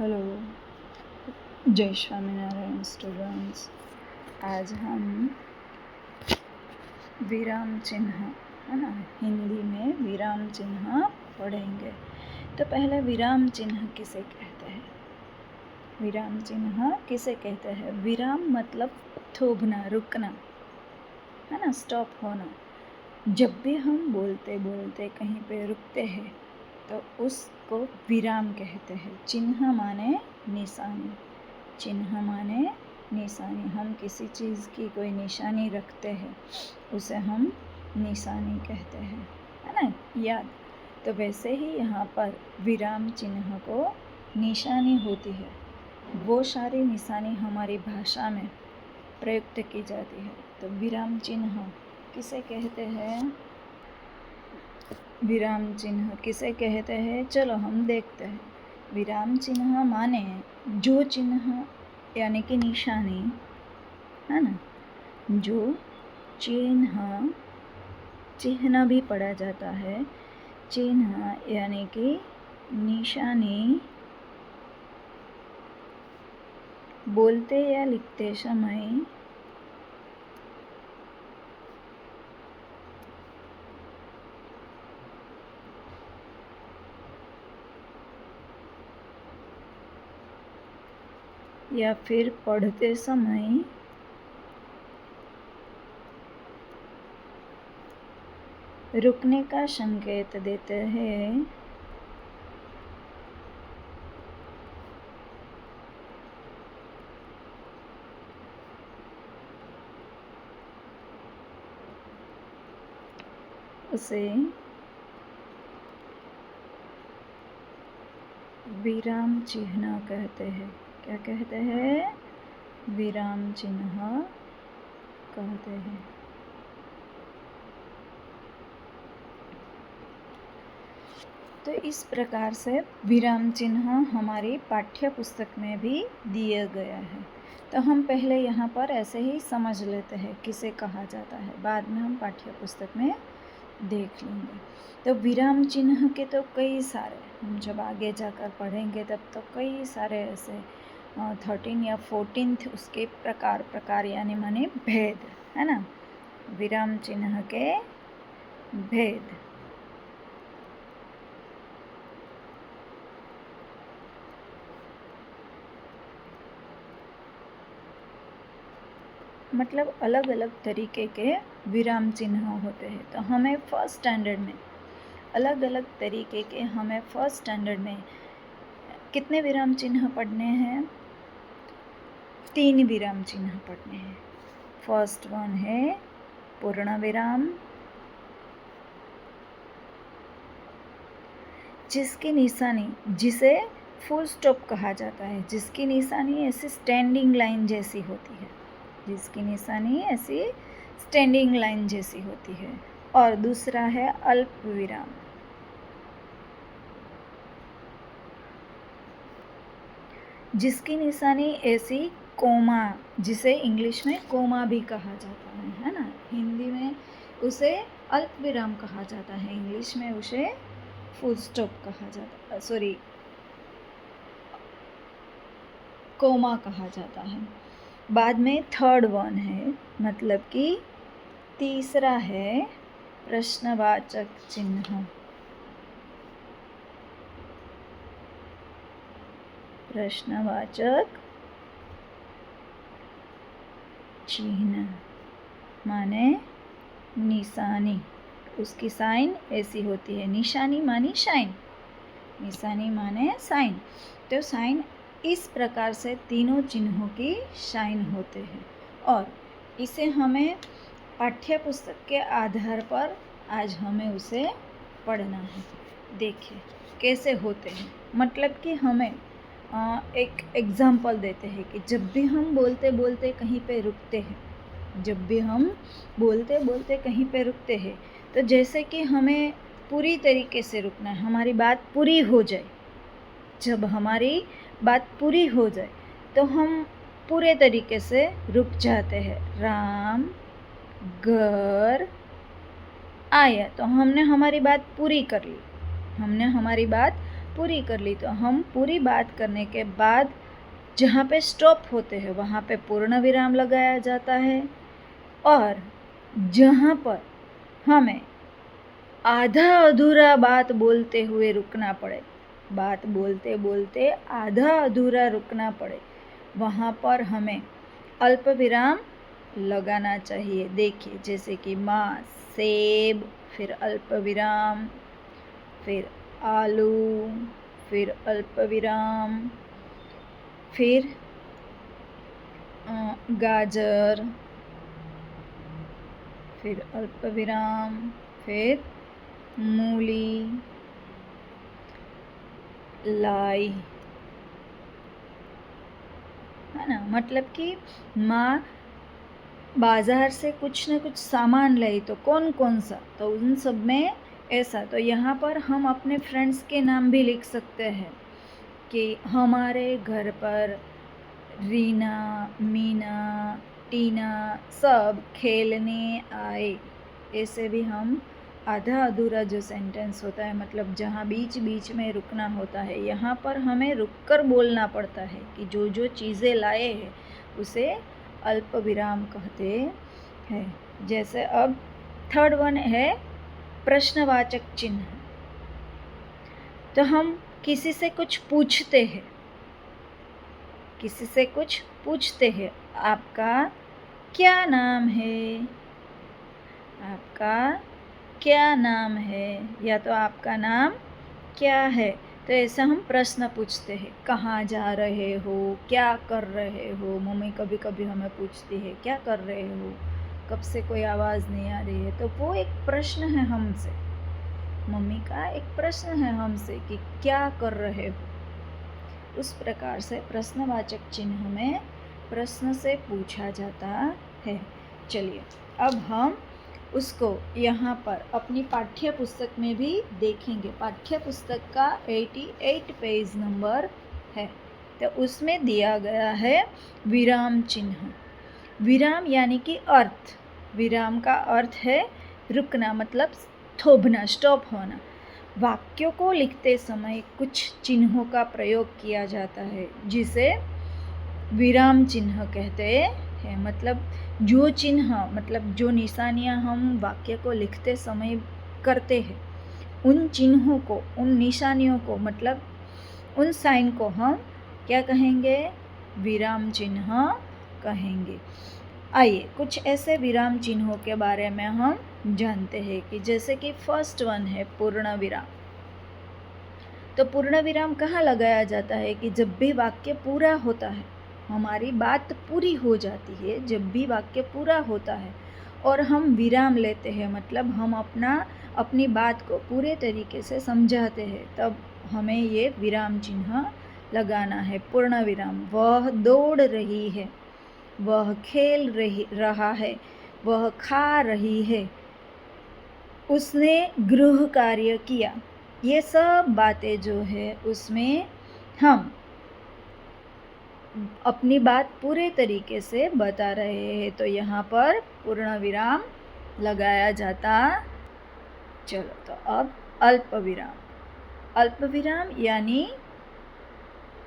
Hello, जय Swaminarayan students. आज हम विराम चिन्ह है ना, हिंदी में विराम चिन्ह पढ़ेंगे। तो पहले विराम चिन्ह किसे कहते हैं? विराम चिन्ह किसे कहते हैं? विराम मतलब थोभना, रुकना, है ना, स्टॉप होना। जब भी हम बोलते बोलते कहीं पे रुकते हैं तो उसको विराम कहते हैं। चिन्ह माने निशानी, चिन्ह माने निशानी। हम किसी चीज़ की कोई निशानी रखते हैं उसे हम निशानी कहते हैं, है ना, याद। तो वैसे ही यहाँ पर विराम चिन्ह को निशानी होती है। वो सारी निशानी हमारी भाषा में प्रयुक्त की जाती है। तो विराम चिन्ह किसे कहते हैं? विराम चिन्ह किसे कहते हैं? चलो हम देखते हैं। विराम चिन्ह माने जो चिन्ह यानी कि निशानी, है ना, जो चिन्ह भी पढ़ा जाता है। चिन्ह यानी कि निशानी बोलते या लिखते समय या फिर पढ़ते समय रुकने का संकेत देते हैं। उसे विराम चिन्ह कहते हैं। क्या कहते हैं? विराम चिन्ह कहते हैं। तो इस प्रकार से विराम चिन्ह हमारी पाठ्य पुस्तक में भी दिया गया है। तो हम पहले यहाँ पर ऐसे ही समझ लेते हैं किसे कहा जाता है, बाद में हम पाठ्य पुस्तक में देख लेंगे। तो विराम चिन्ह के तो कई सारे, हम जब आगे जाकर पढ़ेंगे तब तो कई सारे ऐसे 13 या 14 उसके प्रकार यानी माने भेद, है ना, विराम चिन्ह के भेद। मतलब अलग अलग तरीके के विराम चिन्ह होते हैं। तो हमें फर्स्ट स्टैंडर्ड में अलग अलग तरीके के, हमें फर्स्ट स्टैंडर्ड में कितने विराम चिन्ह पढ़ने हैं? 3 विराम चिन्ह पढ़ने हैं। फर्स्ट वन है पूर्ण विराम, जिसकी निशानी, जिसे फुल स्टॉप कहा जाता है, जिसकी निशानी ऐसी स्टैंडिंग लाइन जैसी होती है, जिसकी निशानी ऐसी स्टैंडिंग लाइन जैसी होती है। और दूसरा है अल्प विराम, जिसकी निशानी ऐसी कोमा, जिसे इंग्लिश में कोमा भी कहा जाता है ना। हिंदी में उसे अल्प विराम कहा जाता है, इंग्लिश में उसे फुल स्टॉप कहा जाता है, सॉरी, कोमा कहा जाता है। बाद में थर्ड वन है, मतलब कि तीसरा है प्रश्नवाचक चिन्ह। प्रश्नवाचक चिन्ह माने निशानी, उसकी साइन ऐसी होती है। निशानी मानी साइन, निशानी माने साइन। तो साइन इस प्रकार से तीनों चिन्हों की साइन होते हैं और इसे हमें पाठ्य पुस्तक के आधार पर आज हमें उसे पढ़ना है। देखिए कैसे होते हैं, मतलब कि हमें एक एग्जाम्पल देते हैं कि जब भी हम बोलते बोलते कहीं पे रुकते हैं, जब भी हम बोलते बोलते कहीं पे रुकते हैं, तो जैसे कि हमें पूरी तरीके से रुकना है, हमारी बात पूरी हो जाए। जब हमारी बात पूरी हो जाए तो हम पूरे तरीके से रुक जाते हैं। राम घर आया, तो हमने हमारी बात पूरी कर ली, हमने हमारी बात पूरी कर ली। तो हम पूरी बात करने के बाद जहाँ पे स्टॉप होते हैं वहाँ पे पूर्ण विराम लगाया जाता है, और जहाँ पर हमें आधा अधूरा बात बोलते हुए रुकना पड़े, बात बोलते बोलते आधा अधूरा रुकना पड़े, वहाँ पर हमें अल्प विराम लगाना चाहिए। देखिए, जैसे कि माँ, सेब, फिर अल्प विराम, फिर आलू, फिर अल्प विराम, फिर गाजर, फिर अल्प विराम, फिर मूली, लाई, है ना। मतलब कि माँ बाज़ार से कुछ न कुछ सामान लाई, तो कौन कौन सा, तो उन सब में ऐसा। तो यहाँ पर हम अपने फ्रेंड्स के नाम भी लिख सकते हैं कि हमारे घर पर रीना, मीना, टीना सब खेलने आए। ऐसे भी हम आधा अधूरा जो सेंटेंस होता है, मतलब जहाँ बीच बीच में रुकना होता है, यहाँ पर हमें रुककर बोलना पड़ता है कि जो जो चीज़ें लाए हैं उसे अल्प विराम कहते हैं। जैसे अब थर्ड वन है प्रश्नवाचक चिन्ह। तो हम किसी से कुछ पूछते हैं, किसी से कुछ पूछते हैं, आपका क्या नाम है, आपका क्या नाम है, या तो आपका नाम क्या है। तो ऐसा हम प्रश्न पूछते हैं। कहाँ जा रहे हो, क्या कर रहे हो। मम्मी कभी कभी हमें पूछती है क्या कर रहे हो, कब से कोई आवाज़ नहीं आ रही है। तो वो एक प्रश्न है हमसे, मम्मी का एक प्रश्न है हमसे कि क्या कर रहे हो। उस प्रकार से प्रश्नवाचक चिन्ह में प्रश्न से पूछा जाता है। चलिए अब हम उसको यहाँ पर अपनी पाठ्य पुस्तक में भी देखेंगे। पाठ्य पुस्तक का 88 पेज नंबर है, तो उसमें दिया गया है विराम चिन्ह। विराम यानी कि अर्थ, विराम का अर्थ है रुकना, मतलब थोभना, स्टॉप होना। वाक्यों को लिखते समय कुछ चिन्हों का प्रयोग किया जाता है जिसे विराम चिन्ह कहते हैं। मतलब जो चिन्ह, मतलब जो निशानियाँ हम वाक्य को लिखते समय करते हैं, उन चिन्हों को, उन निशानियों को, मतलब उन साइन को हम क्या कहेंगे, विराम चिन्ह कहेंगे। आइए कुछ ऐसे विराम चिन्हों के बारे में हम जानते हैं कि जैसे कि फर्स्ट वन है पूर्ण विराम। तो पूर्ण विराम कहाँ लगाया जाता है कि जब भी वाक्य पूरा होता है, हमारी बात पूरी हो जाती है, जब भी वाक्य पूरा होता है और हम विराम लेते हैं, मतलब हम अपनी बात को पूरे तरीके से समझाते हैं, तब हमें ये विराम चिन्ह लगाना है, पूर्ण विराम। वह दौड़ रही है, वह खेल रहा है, वह खा रही है, उसने गृह कार्य किया। ये सब बातें जो है उसमें हम अपनी बात पूरे तरीके से बता रहे हैं, तो यहाँ पर पूर्ण विराम लगाया जाता। चलो तो अब अल्प विराम। अल्प विराम यानी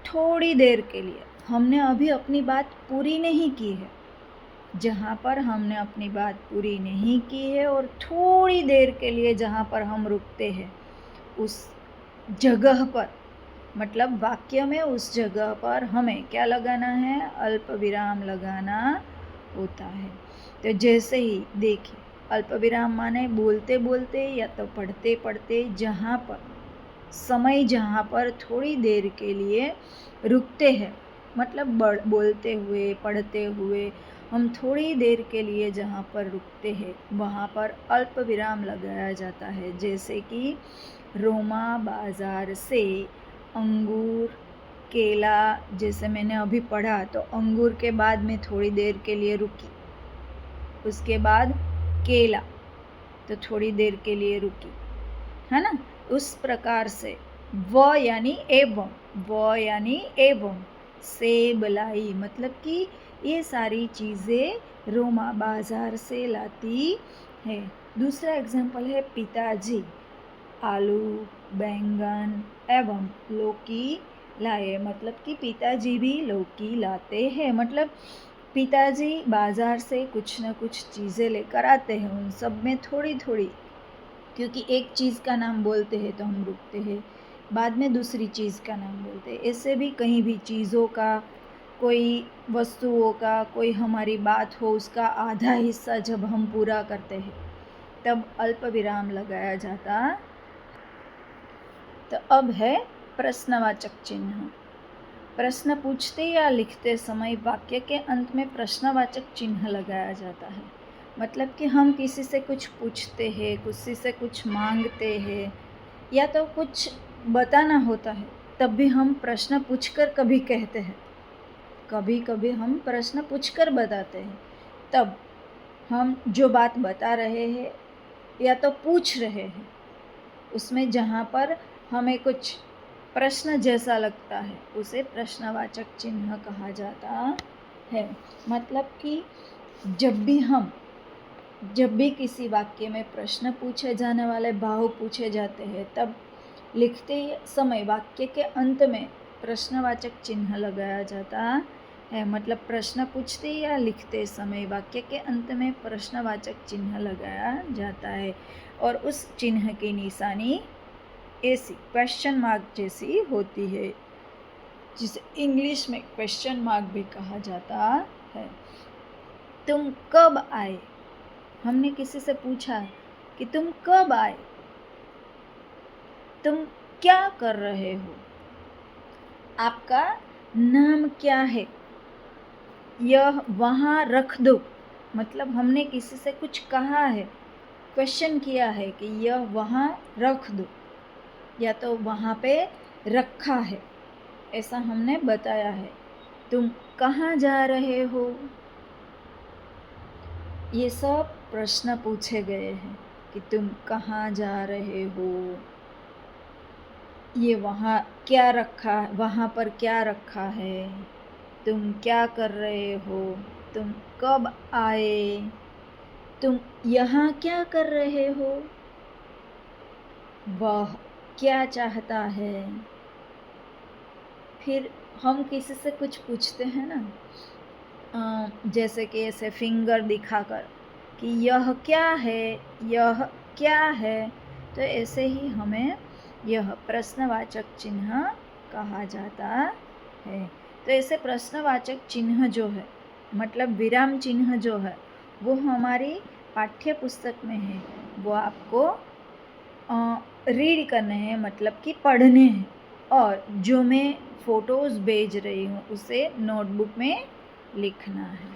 थोड़ी देर के लिए, हमने अभी अपनी बात पूरी नहीं की है, जहाँ पर हमने अपनी बात पूरी नहीं की है और थोड़ी देर के लिए जहाँ पर हम रुकते हैं, उस जगह पर, मतलब वाक्य में उस जगह पर हमें क्या लगाना है, अल्प विराम लगाना होता है। तो जैसे ही देखिए, अल्प विराम माने बोलते बोलते या तो पढ़ते पढ़ते जहाँ पर समय, जहाँ पर थोड़ी देर के लिए रुकते हैं, मतलब बोलते हुए पढ़ते हुए हम थोड़ी देर के लिए जहाँ पर रुकते हैं वहाँ पर अल्प विराम लगाया जाता है। जैसे कि रोमा बाज़ार से अंगूर, केला, जैसे मैंने अभी पढ़ा, तो अंगूर के बाद में थोड़ी देर के लिए रुकी, उसके बाद केला, तो थोड़ी देर के लिए रुकी, है ना। उस प्रकार से व यानी एवं, व यानी एवं, सेब लाई, मतलब कि ये सारी चीज़ें रोमा बाज़ार से लाती है। दूसरा एग्जाम्पल है पिताजी आलू, बैंगन एवं लौकी लाए। मतलब कि पिताजी भी लौकी लाते हैं। मतलब पिताजी बाज़ार से कुछ न कुछ चीज़ें लेकर आते हैं, उन सब में थोड़ी थोड़ी, क्योंकि एक चीज़ का नाम बोलते हैं तो हम रुकते हैं, बाद में दूसरी चीज़ का नाम बोलते हैं। ऐसे भी कहीं भी चीज़ों का, कोई वस्तुओं का, कोई हमारी बात हो, उसका आधा हिस्सा जब हम पूरा करते हैं तब अल्प विराम लगाया जाता। तो अब है प्रश्नवाचक चिन्ह। प्रश्न पूछते या लिखते समय वाक्य के अंत में प्रश्नवाचक चिन्ह लगाया जाता है। मतलब कि हम किसी से कुछ पूछते हैं, किसी से कुछ मांगते हैं या तो कुछ बताना होता है, तब भी हम प्रश्न पूछकर कभी कहते हैं, कभी कभी हम प्रश्न पूछकर बताते हैं। तब हम जो बात बता रहे हैं या तो पूछ रहे हैं, उसमें जहाँ पर हमें कुछ प्रश्न जैसा लगता है उसे प्रश्नवाचक चिन्ह कहा जाता है। मतलब कि जब भी किसी वाक्य में प्रश्न पूछे जाने वाले भाव पूछे जाते हैं, तब लिखते समय वाक्य के अंत में प्रश्नवाचक चिन्ह लगाया जाता है। मतलब प्रश्न पूछते या लिखते समय वाक्य के अंत में प्रश्नवाचक चिन्ह लगाया जाता है और उस चिन्ह की निशानी ऐसी क्वेश्चन मार्क जैसी होती है, जिसे इंग्लिश में क्वेश्चन मार्क भी कहा जाता है। तुम कब आए? हमने किसी से पूछा कि तुम कब आए? तुम क्या कर रहे हो? आपका नाम क्या है? यह वहाँ रख दो। मतलब हमने किसी से कुछ कहा है, क्वेश्चन किया है कि यह वहाँ रख दो या तो वहाँ पे रखा है, ऐसा हमने बताया है। तुम कहाँ जा रहे हो? ये सब प्रश्न पूछे गए हैं कि तुम कहाँ जा रहे हो, ये वहाँ क्या रखा, वहाँ पर क्या रखा है, तुम क्या कर रहे हो, तुम कब आए, तुम यहाँ क्या कर रहे हो, वह क्या चाहता है। फिर हम किसी से कुछ पूछते हैं ना, जैसे कि ऐसे फिंगर दिखाकर कि यह क्या है, यह क्या है, तो ऐसे ही हमें यह प्रश्नवाचक चिन्ह कहा जाता है। तो ऐसे प्रश्नवाचक चिन्ह जो है, मतलब विराम चिन्ह जो है, वो हमारी पाठ्य पुस्तक में है। वो आपको रीड करने हैं, मतलब कि पढ़ने हैं, और जो मैं फ़ोटोज़ भेज रही हूँ उसे नोटबुक में लिखना है।